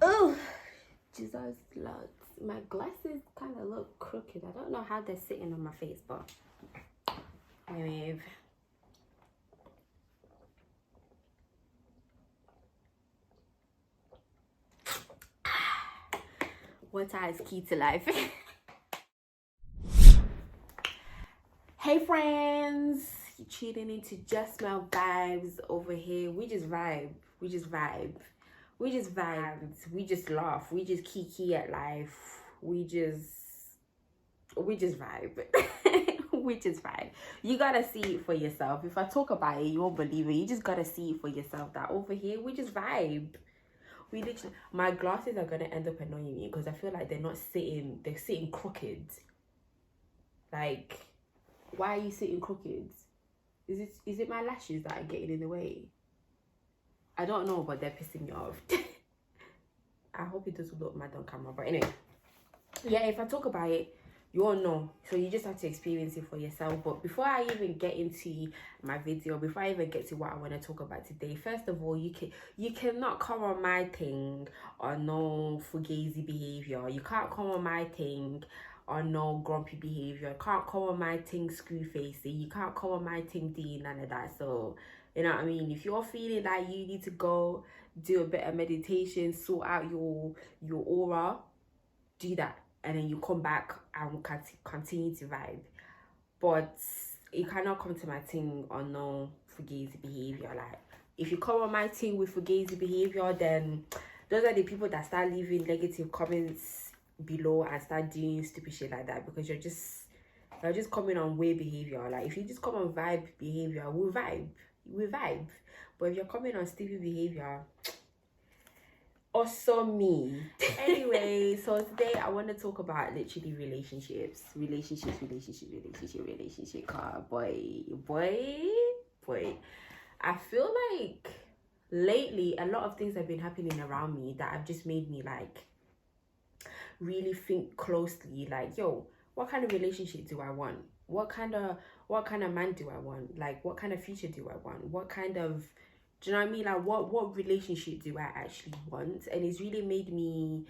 Oh, Jesus Lord. My glasses kind of look crooked. I don't know how they're sitting on my face, but anyway. Water is key to life. Hey friends, you tuning into Just Smell Vibes over here. We just vibe. We just vibe. We just vibe. We just laugh. We just kiki at life. We just vibe. We just vibe. You gotta see it for yourself. If I talk about it, you won't believe it. You just gotta see it for yourself that over here we just vibe. We literally, my glasses are gonna end up annoying me because I feel like they're sitting crooked. Like, why are you sitting crooked? Is it my lashes that are getting in the way? I don't know, but they're pissing me off. I hope it doesn't look mad on camera, but anyway. Yeah, if I talk about it, you all know, so you just have to experience it for yourself. But before I even get into my video, before I even get to what I want to talk about today, first of all, you cannot come on my thing on no fugazi behavior. You can't come on my thing on no grumpy behavior. You can't come on my thing screw facing. You can't come on my thing doing none of that. So you know what I mean? If you're feeling like you need to go do a bit of meditation, sort out your aura, do that, and then you come back and continue to vibe. But you cannot come to my thing on no fugazi behavior. Like, if you come on my thing with fugazi behavior, then those are the people that start leaving negative comments below and start doing stupid shit like that, because you're just coming on weird behavior. Like, if you just come on vibe behavior, we vibe. But if you're coming on stupid behavior, also me. Anyway, so today I want to talk about literally relationship. Boy. I feel like lately a lot of things have been happening around me that have just made me like really think closely. Like, yo, what kind of relationship do I want? What kind of man do I want? Like, what kind of future do I want? What kind of, do you know what I mean? Like, what relationship do I actually want? And it's really made me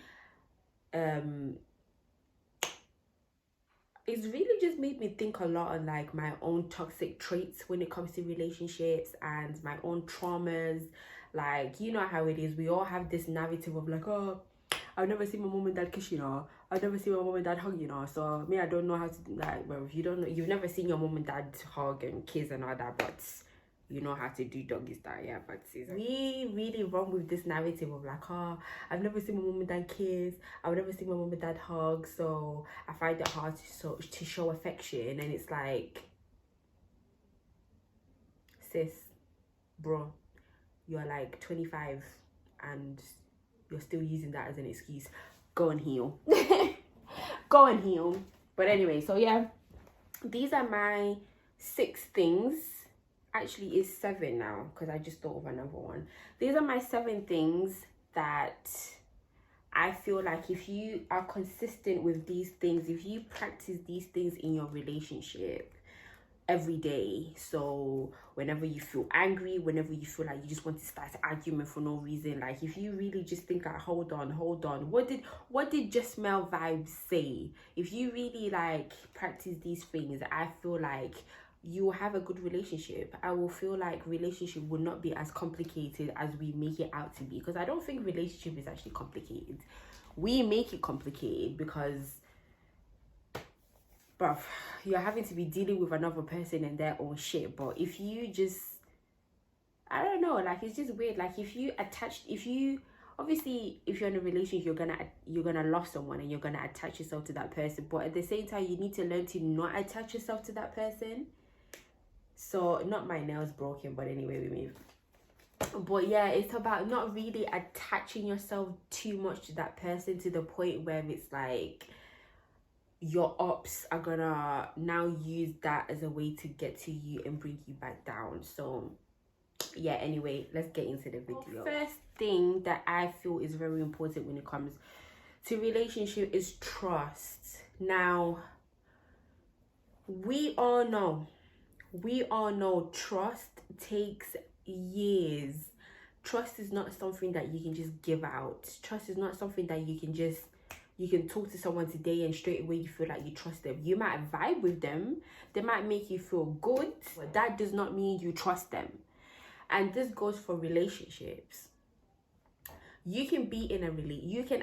it's really just made me think a lot on like my own toxic traits when it comes to relationships and my own traumas. Like, you know how it is, we all have this narrative of like, oh, I've never seen my mom and dad kiss, you know. I've never seen my mom and dad hug, you know. So me, I don't know how to, like, well, if you don't know, you've never seen your mom and dad hug and kiss and all that, but you know how to do doggy style. Yeah, but we really run with this narrative of like, oh, I've never seen my mom and dad kiss, I've never seen my mom and dad hug, so I find it hard to show affection. And it's like, sis, bro, you're like 25 and you're still using that as an excuse. Go and heal. Go and heal. But anyway, so yeah, these are my 6 things. Actually, it's 7 now because I just thought of another one. These are my 7 things that I feel like if you are consistent with these things, if you practice these things in your relationship every day, so whenever you feel angry, whenever you feel like you just want to start an argument for no reason, like if you really just think like, hold on, what did Just Smell Vibes say? If you really like practice these things, I feel like you will have a good relationship. I will feel like relationship will not be as complicated as we make it out to be, because I don't think relationship is actually complicated. We make it complicated because, bruv, you're having to be dealing with another person and their own shit. But if you just, I don't know, like, it's just weird. Like, if you obviously if you're in a relationship, you're gonna love someone and you're gonna attach yourself to that person, but at the same time you need to learn to not attach yourself to that person. So, not my nails broken, but anyway, we move. But yeah, it's about not really attaching yourself too much to that person to the point where it's like your ops are gonna now use that as a way to get to you and bring you back down. So yeah, anyway, let's get into the video. First thing that I feel is very important when it comes to relationship is trust. Now, we all know trust takes years Trust is not something that you can just give out. Trust is not something that you can talk to someone today and straight away you feel like you trust them. You might vibe with them, they might make you feel good, but that does not mean you trust them. And this goes for relationships. You can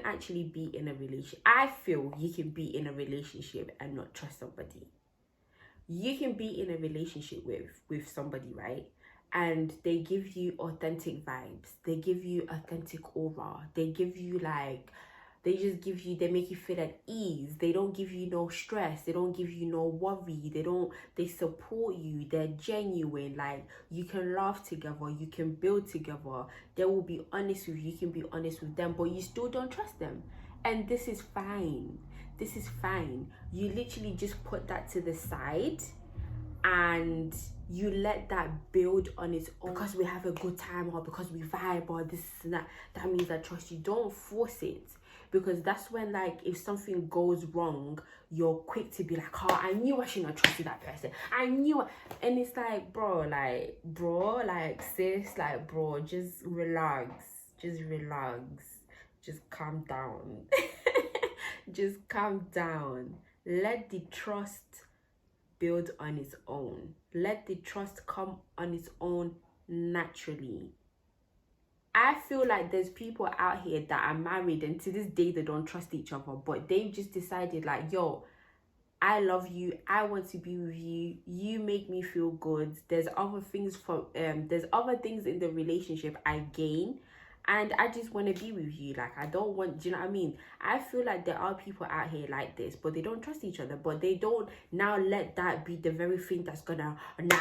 actually be in a relationship. I feel you can be in a relationship and not trust somebody. You can be in a relationship with somebody, right? And they give you authentic vibes. They give you authentic aura. They give you they make you feel at ease. They don't give you no stress. They don't give you no worry. They support you. They're genuine. Like, you can laugh together. You can build together. They will be honest with you. You can be honest with them, but you still don't trust them. And this is fine. This is fine. You literally just put that to the side and you let that build on its own. Because we have a good time, or because we vibe, or this and that means I trust you. Don't force it. Because that's when, like, if something goes wrong, you're quick to be like, oh, I knew I shouldn't have trusted that person. I knew it. And it's like, bro, sis, like, bro, just relax. Just relax. Just calm down. Just calm down. Let the trust build on its own. Let the trust come on its own naturally. I feel like there's people out here that are married and to this day they don't trust each other, but they've just decided like, yo, I love you, I want to be with you, you make me feel good. There's other things in the relationship I gain, and I just want to be with you. Like, I don't want, do you know what I mean? I feel like there are people out here like this, but they don't trust each other. But they don't now let that be the very thing that's gonna, nah,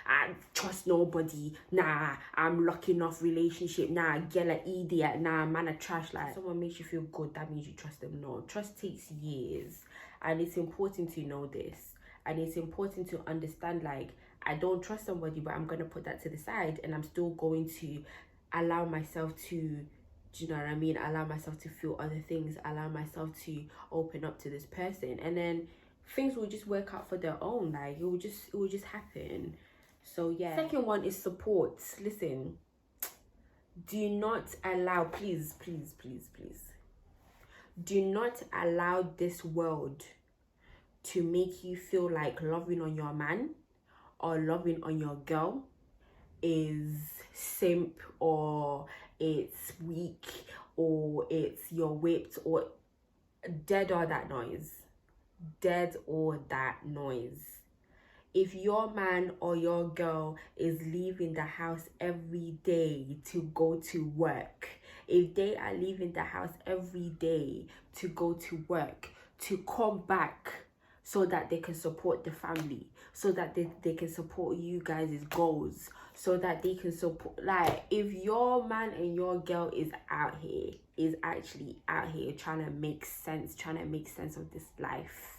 I trust nobody. Nah, I'm locking off relationship. Nah, get an idiot. Nah, man, a trash. Like, someone makes you feel good, that means you trust them. No, trust takes years. And it's important to know this. And it's important to understand, like, I don't trust somebody, but I'm gonna put that to the side and I'm still going to allow myself to, do you know what I mean, allow myself to feel other things, allow myself to open up to this person, and then things will just work out for their own. Like, it will just happen. So yeah. Second one is support. Listen, do not allow, please, do not allow this world to make you feel like loving on your man or loving on your girl is simp, or it's weak, or it's you're whipped, or dead or that noise. If your man or your girl is leaving the house every day to go to work, if they are leaving the house every day to go to work, to come back so that they can support the family, so that they can support you guys' goals, so that they can support, like, if your man and your girl is actually out here trying to make sense of this life,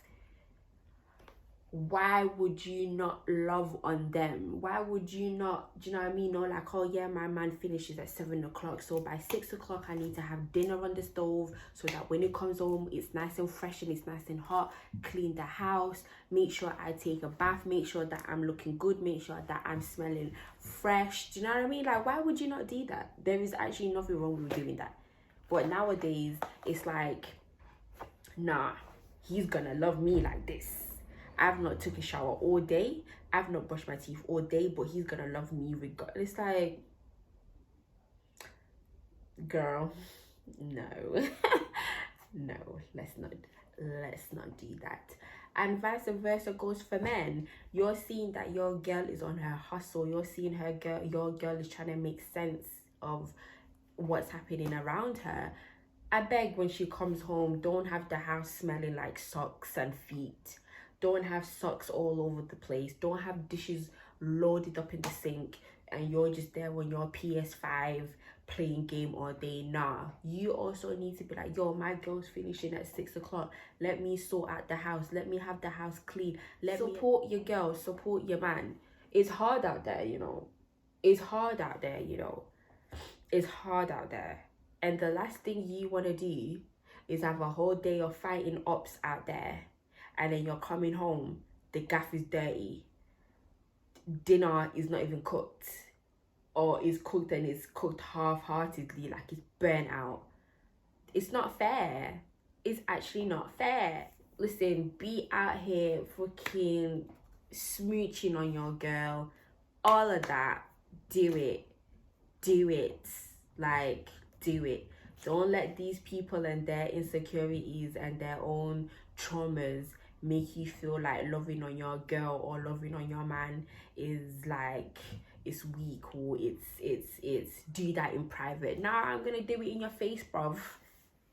why would you not love on them? Why would you not, do you know what I mean? Or like, oh yeah, my man finishes at 7 o'clock, so by 6 o'clock I need to have dinner on the stove so that when it comes home it's nice and fresh and it's nice and hot. Clean the house, make sure I take a bath, make sure that I'm looking good, make sure that I'm smelling fresh. Do you know what I mean? Like, why would you not do that? There is actually nothing wrong with doing that. But nowadays it's like, nah, he's gonna love me like this. I've not took a shower all day, I've not brushed my teeth all day, but he's gonna love me regardless. It's like, girl, no. No, let's not do that. And vice versa goes for men. You're seeing that your girl is on her hustle, you're seeing your girl is trying to make sense of what's happening around her. I beg, when she comes home, don't have the house smelling like socks and feet. Don't have socks all over the place. Don't have dishes loaded up in the sink and you're just there on your PS5 playing game all day. Nah, you also need to be like, yo, my girl's finishing at 6 o'clock. Let me sort out the house. Let me have the house clean. Support your girl. Support your man. It's hard out there, you know. It's hard out there, you know. It's hard out there. And the last thing you want to do is have a whole day of fighting ops out there. And then you're coming home, the gaff is dirty, dinner is not even cooked, or is cooked and it's cooked half-heartedly, like it's burnt out. It's not fair. It's actually not fair. Listen, be out here fucking smooching on your girl, all of that. Do it. Do it. Like, do it. Don't let these people and their insecurities and their own traumas make you feel like loving on your girl or loving on your man is like it's weak, or it's do that in private. Nah, I'm gonna do it in your face, bruv.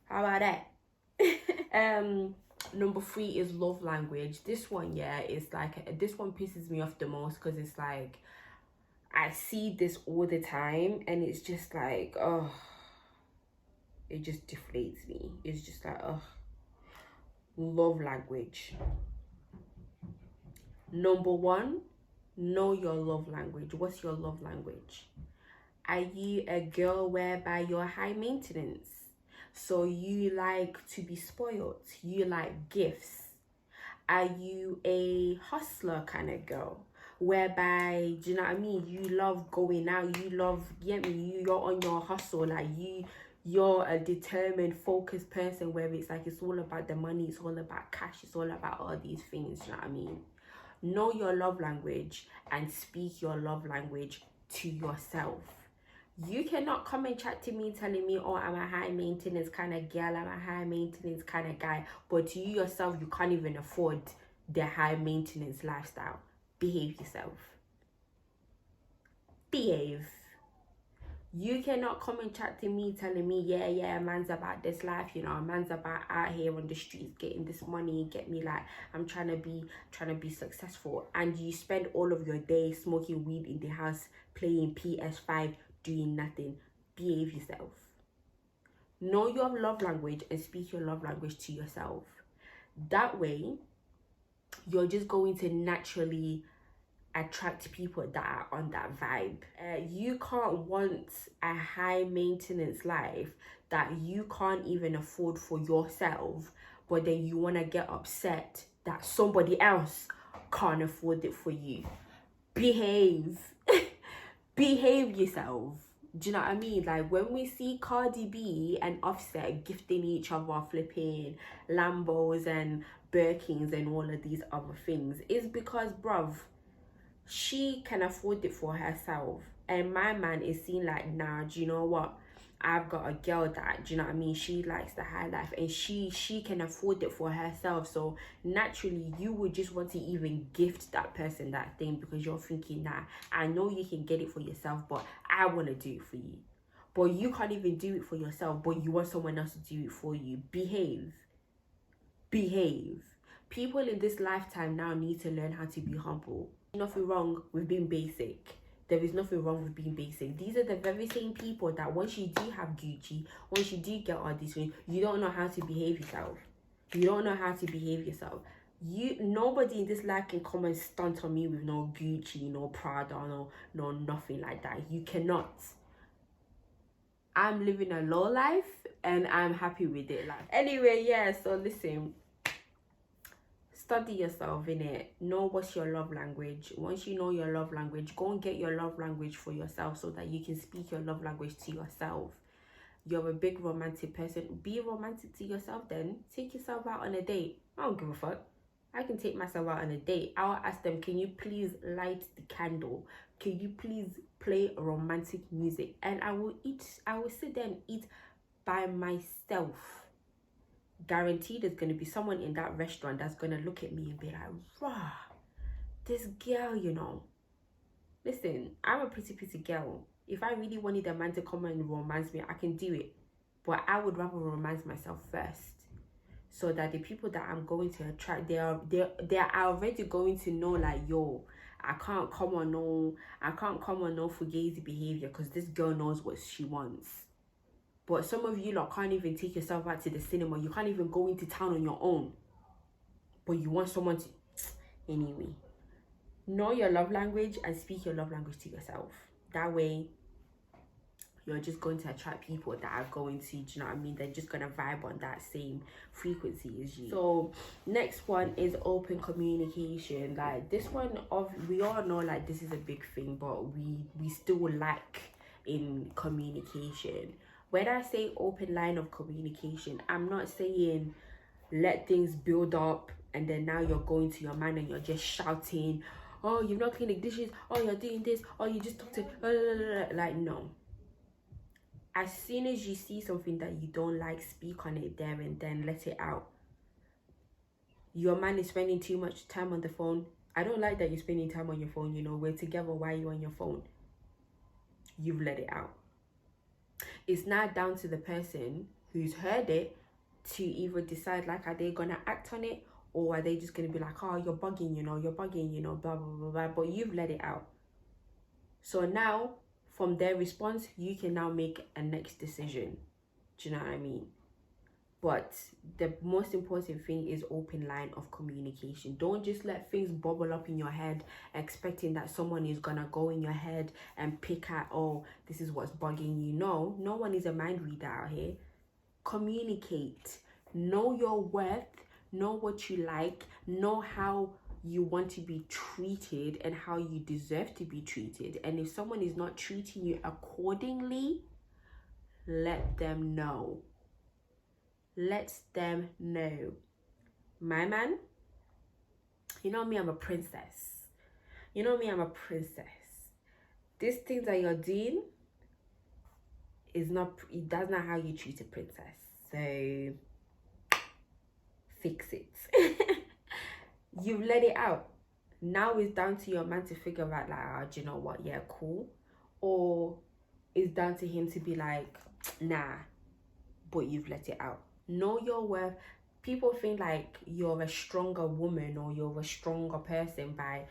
How about that? Number 3 is love language. This one, yeah, is like, this one pisses me off the most, because it's like I see this all the time and it's just like, oh, it just deflates me. It's just like, oh. Love language. Number 1, know your love language. What's your love language? Are you a girl whereby you're high maintenance? So you like to be spoiled, you like gifts? Are you a hustler kind of girl, whereby, do you know what I mean, you love going out, you love, get me, you're on your hustle, like you're a determined, focused person, where it's like it's all about the money, it's all about cash, it's all about all these things, you know what I mean? Know your love language and speak your love language to yourself. You cannot come and chat to me telling me, oh, I'm a high maintenance kind of girl, I'm a high maintenance kind of guy, but to you yourself, you can't even afford the high maintenance lifestyle. Behave yourself. Behave. You cannot come and chat to me telling me, yeah, man's about this life, you know, man's about out here on the streets getting this money, get me, like, I'm trying to be successful, and you spend all of your day smoking weed in the house, playing PS5, doing nothing. Behave yourself. Know your love language and speak your love language to yourself. That way, you're just going to naturally attract people that are on that vibe. You can't want a high maintenance life that you can't even afford for yourself, but then you want to get upset that somebody else can't afford it for you. Behave. Behave yourself. Do you know what I mean? Like, when we see Cardi B and Offset gifting each other flipping Lambos and Birkins and all of these other things, it's because, bruv, she can afford it for herself, and my man is seen like, nah, do you know what, I've got a girl that, do you know what I mean, she likes the high life and she can afford it for herself. So naturally you would just want to even gift that person that thing, because you're thinking, nah, I know you can get it for yourself, but I want to do it for you. But you can't even do it for yourself, but you want someone else to do it for you. Behave. Behave. People in this lifetime now need to learn how to be humble. Nothing wrong with being basic. There is nothing wrong with being basic. These are the very same people that once you do have Gucci, once you do get all these things, you don't know how to behave yourself. You don't know how to behave yourself. Nobody in this life can come and stunt on me with no Gucci, no Prada, no nothing like that. You cannot. I'm living a low life and I'm happy with it. Like, anyway, yeah, so listen, study yourself, innit? Know what's your love language. Once you know your love language, go and get your love language for yourself so that you can speak your love language to yourself. You're a big romantic person, be romantic to yourself. Then take yourself out on a date. I don't give a fuck. I can take myself out on a date. I'll ask them, can you please light the candle? Can you please play romantic music? And I will sit there and eat by myself. Guaranteed there's going to be someone in that restaurant that's going to look at me and be like, rah, this girl, you know. Listen, I'm a pretty girl. If I really wanted a man to come and romance me, I can do it. But I would rather romance myself first, so that the people that I'm going to attract, they are already going to know, like, yo, I can't come on no fugazi behavior, because this girl knows what she wants. But some of you lot can't even take yourself out to the cinema. You can't even go into town on your own. But you want someone to... Anyway, know your love language and speak your love language to yourself. That way, you're just going to attract people that are going to, do you know what I mean, they're just going to vibe on that same frequency as you. So next one is open communication. Like this one, we all know like this is a big thing, but we still lack in communication. When I say open line of communication, I'm not saying let things build up and then now you're going to your man and you're just shouting, oh, you've not cleaned the dishes, oh, you're doing this, oh, you just talk to like, no. As soon as you see something that you don't like, speak on it there and then, let it out. Your man is spending too much time on the phone. I don't like that you're spending time on your phone, you know, we're together, why are you on your phone? You've let it out. It's now down to the person who's heard it to either decide, like, are they gonna act on it, or are they just gonna be like, oh, you're bugging, you know, blah, blah, blah, blah, but you've let it out. So now, from their response, you can now make a next decision. Do you know what I mean? But the most important thing is open line of communication. Don't just let things bubble up in your head, expecting that someone is gonna go in your head and pick at, oh, this is what's bugging you. No one is a mind reader out here. Communicate. Know your worth. Know what you like. Know how you want to be treated and how you deserve to be treated. And if someone is not treating you accordingly, let them know. Let them know. My man, you know me, I'm a princess. You know me, I'm a princess. These things that you're doing that's not how you treat a princess. So fix it. You've let it out. Now it's down to your man to figure out, like, oh, do you know what? Yeah, cool. Or it's down to him to be like, nah, but you've let it out. Know your worth. People think like you're a stronger woman or you're a stronger person by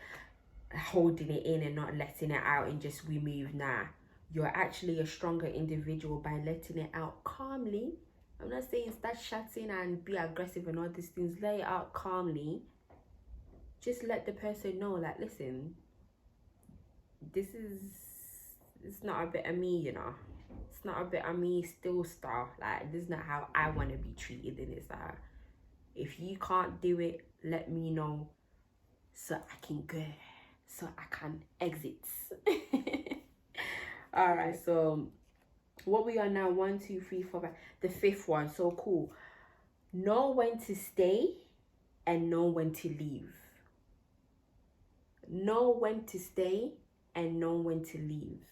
holding it in and not letting it out and just remove. Nah, you're actually a stronger individual by letting it out calmly. I'm not saying start shouting and be aggressive and all these things. Lay it out calmly. Just let the person know, like, listen, it's not a bit of me, you know. It's not a bit of me, still star. Like, this is not how I want to be treated in this. If you can't do it, let me know so I can go, so I can exit. All right, so what we are now, 1, 2, 3, 4, 5, the 5th one. So cool. Know when to stay and know when to leave. Know when to stay and know when to leave.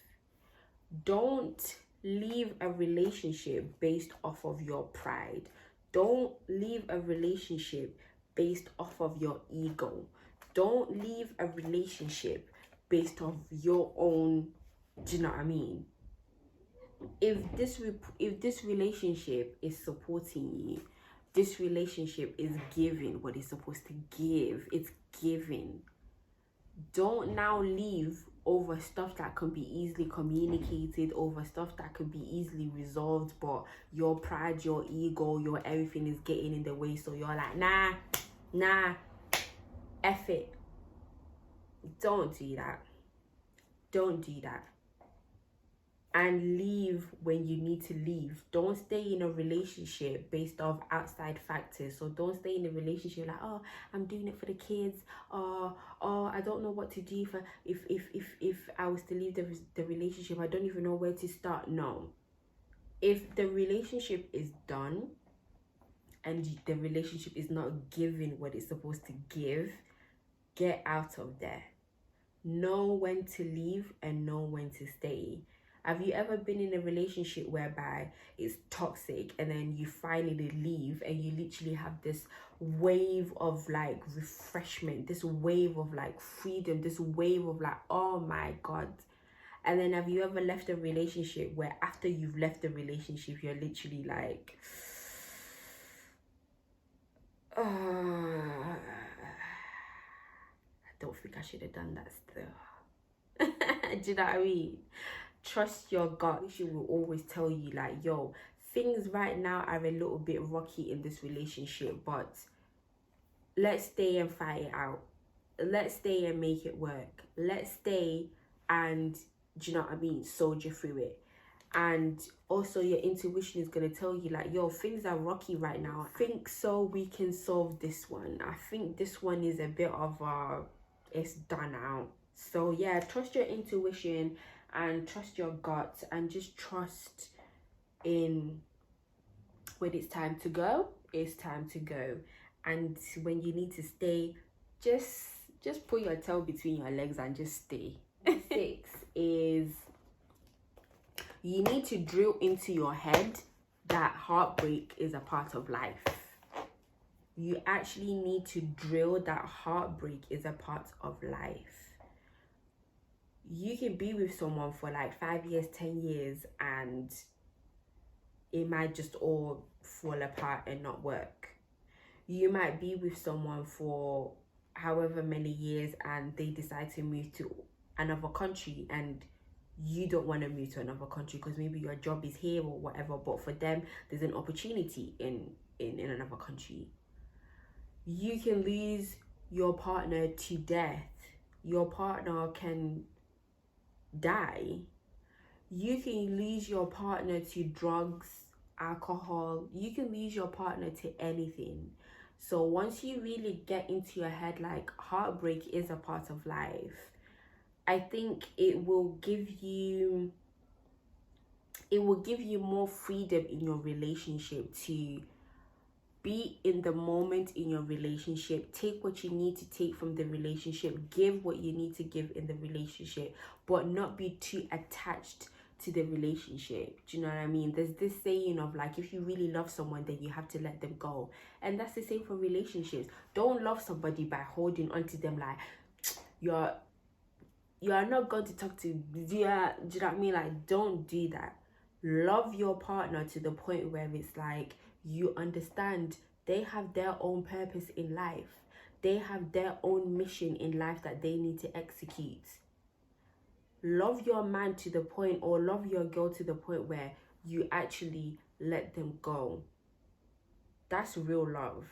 Don't leave a relationship based off of your pride. Don't leave a relationship based off of your ego. Don't leave a relationship based off your own, do you know what I mean? If this relationship is supporting you, this relationship is giving what it's supposed to give. It's giving. Don't now leave over stuff that can be easily communicated, over stuff that could be easily resolved, but your pride, your ego, your everything is getting in the way. So you're like, nah, F it. Don't do that. Don't do that. And leave when you need to leave. Don't stay in a relationship based off outside factors. So don't stay in a relationship like, oh, I'm doing it for the kids, or I don't know what to do for if I was to leave the relationship. I don't even know where to start. No. If the relationship is done and the relationship is not giving what it's supposed to give, get out of there. Know when to leave and know when to stay. Have you ever been in a relationship whereby it's toxic and then you finally leave and you literally have this wave of like refreshment, this wave of like freedom, this wave of like, oh my God. And then have you ever left a relationship where after you've left the relationship, you're literally like, I don't think I should have done that still. Do you know what I mean? Trust your gut. She will always tell you like, yo, things right now are a little bit rocky in this relationship, but let's stay and fight it out. Let's stay and make it work. Let's stay and, do you know what I mean, soldier through it. And also your intuition is going to tell you like, yo, things are rocky right now. I think so we can solve this one. I think this one is a bit of it's done out. So yeah, trust your intuition and trust your gut, and just trust in when it's time to go, it's time to go. And when you need to stay, just put your tail between your legs and just stay. 6 is, you need to drill into your head that heartbreak is a part of life. You actually need to drill that heartbreak is a part of life. You can be with someone for like 5 years, 10 years, and it might just all fall apart and not work. You might be with someone for however many years and they decide to move to another country, and you don't want to move to another country because maybe your job is here or whatever, but for them there's an opportunity in another country. You can lose your partner to death. Your partner can die. You can lose your partner to drugs, alcohol. You can lose your partner to anything. So once you really get into your head like heartbreak is a part of life, I think it will give you more freedom in your relationship to be in the moment in your relationship. Take what you need to take from the relationship, give what you need to give in the relationship, but not be too attached to the relationship. Do you know what I mean? There's this saying of like, if you really love someone, then you have to let them go. And that's the same for relationships. Don't love somebody by holding onto them like you are not going to talk to. Do you know what I mean? Like, don't do that. Love your partner to the point where it's like you understand they have their own purpose in life. They have their own mission in life that they need to execute. Love your man to the point, or love your girl to the point where you actually let them go. That's real love.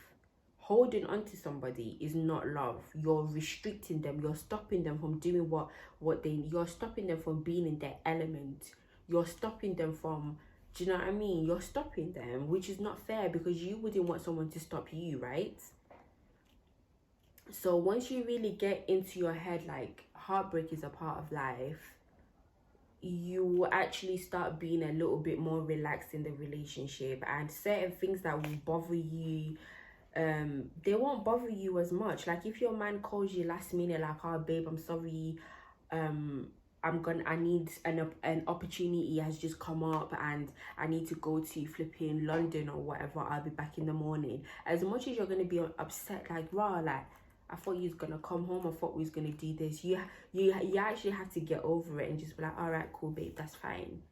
Holding on to somebody is not love. You're restricting them. You're stopping them from doing you're stopping them from being in their element. You're stopping them from, do you know what I mean? You're stopping them, which is not fair because you wouldn't want someone to stop you, right? So once you really get into your head like heartbreak is a part of life, you will actually start being a little bit more relaxed in the relationship, and certain things that will bother you, they won't bother you as much. Like if your man calls you last minute like, oh babe, I'm sorry, I need an opportunity has just come up and I need to go to flipping London or whatever, I'll be back in the morning. As much as you're going to be upset, like raw, like I thought you was going to come home, I thought we was going to do this, you actually have to get over it and just be like, all right, cool babe, that's fine.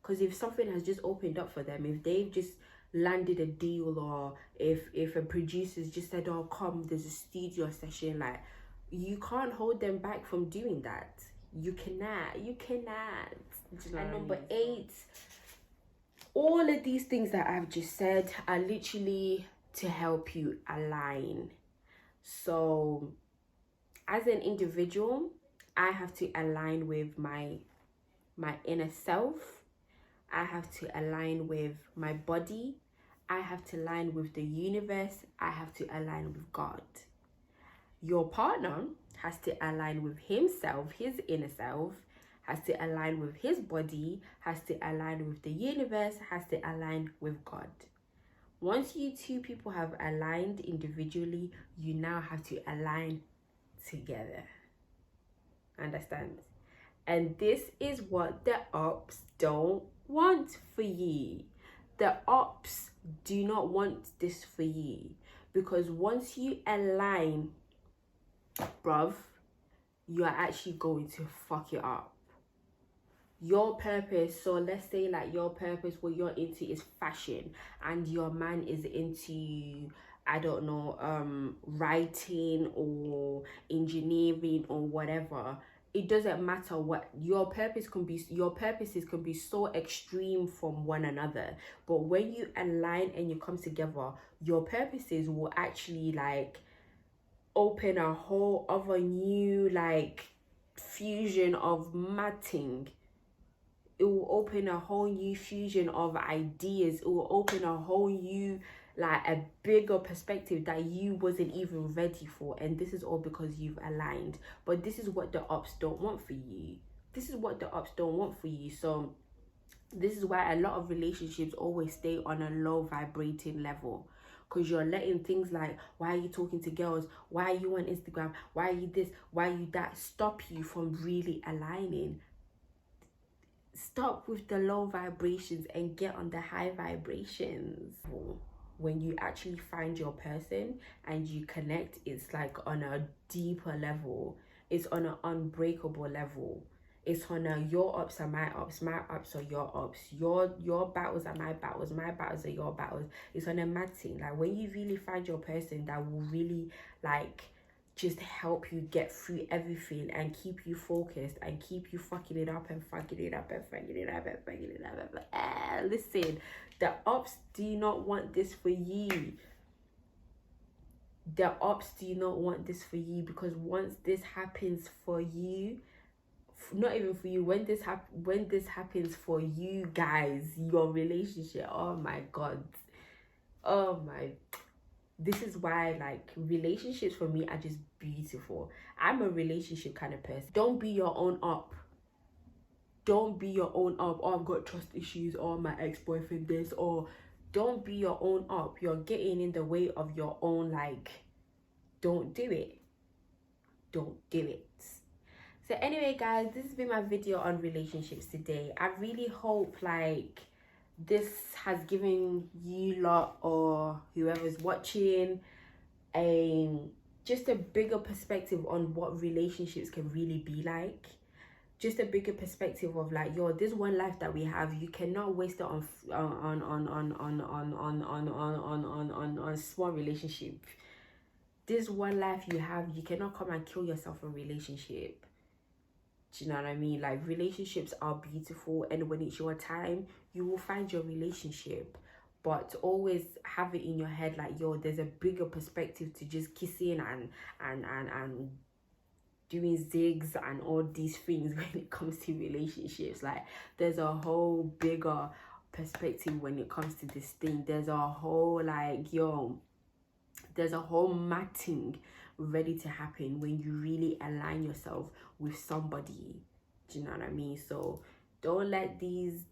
Because if something has just opened up for them, if they've just landed a deal, or if a producer's just said, oh come, there's a studio session, like you can't hold them back from doing that. You cannot. And number 8, all of these things that I've just said are literally to help you align. So as an individual, I have to align with my inner self. I have to align with my body. I have to align with the universe. I have to align with God. Your partner has to align with himself, his inner self, has to align with his body, has to align with the universe, has to align with God. Once you two people have aligned individually, you now have to align together. Understand? And this is what the ops don't want for you. The ops do not want this for you, because once you align, bruv, you are actually going to fuck it up. Your purpose, so let's say like your purpose, what you're into is fashion, and your man is into, I don't know, writing or engineering or whatever. It doesn't matter what your purpose can be. Your purposes can be so extreme from one another, but when you align and you come together, your purposes will actually like open a whole other new like fusion of matting. it will open a whole new fusion of ideas. It will open a whole new, like a bigger perspective that you wasn't even ready for. And this is all because you've aligned. But this is what the ops don't want for you. This is what the ops don't want for you. So this is why a lot of relationships always stay on a low vibrating level, because you're letting things like, why are you talking to girls, why are you on Instagram, why are you this, why are you that, stop you from really aligning. Stop with the low vibrations and get on the high vibrations. When you actually find your person and you connect, it's like on a deeper level. It's on an unbreakable level. It's on a your ups are my ups are your ups, your battles are my battles are your battles. It's on a mad thing. Like when you really find your person that will really like just help you get through everything and keep you focused and keep you fucking it up and fucking it up and fucking it up and fucking it up. Listen, the ops do not want this for you. The ops do not want this for you, because once this happens for you, not even for you, when this happens for you guys, your relationship, oh my god, oh my, this is why like relationships for me are just beautiful. I'm a relationship kind of person. Don't be your own up. Don't be your own up. Oh, I've got trust issues, or my ex-boyfriend this, or don't be your own up. You're getting in the way of your own, like, don't do it. Don't do it. So anyway guys, this has been my video on relationships today. I really hope like this has given you lot or whoever's watching just a bigger perspective on what relationships can really be like. Just a bigger perspective of like, yo, this one life that we have, you cannot waste it on small relationship. This one life you have, you cannot come and kill yourself in relationship. Do you know what I mean? Like, relationships are beautiful, and when it's your time, you will find your relationship. But always have it in your head like, yo, there's a bigger perspective to just kissing and doing zigs and all these things when it comes to relationships. Like, there's a whole bigger perspective when it comes to this thing. There's a whole like, yo, there's a whole matting ready to happen when you really align yourself with somebody. Do you know what I mean? So don't let these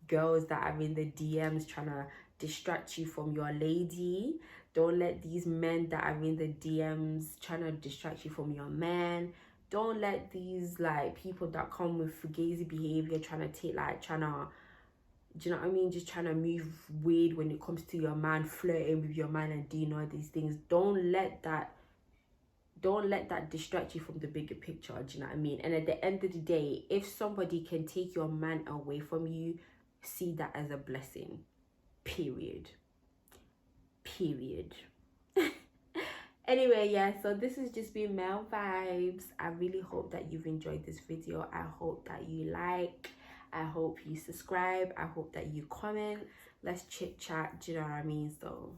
girls that are in the DMs trying to distract you from your lady. Don't let these men that are in the DMs trying to distract you from your man. Don't let these like people that come with fugazi behavior trying to take like do you know what I mean, just trying to move weird when it comes to your man, flirting with your man and doing all these things. Don't let that distract you from the bigger picture. Do you know what I mean? And at the end of the day, if somebody can take your man away from you, see that as a blessing. Period. Anyway, yeah, so this has just been Mel Vibes. I really hope that you've enjoyed this video. I hope that you like. I hope you subscribe. I hope that you comment. Let's chit chat. Do you know what I mean? So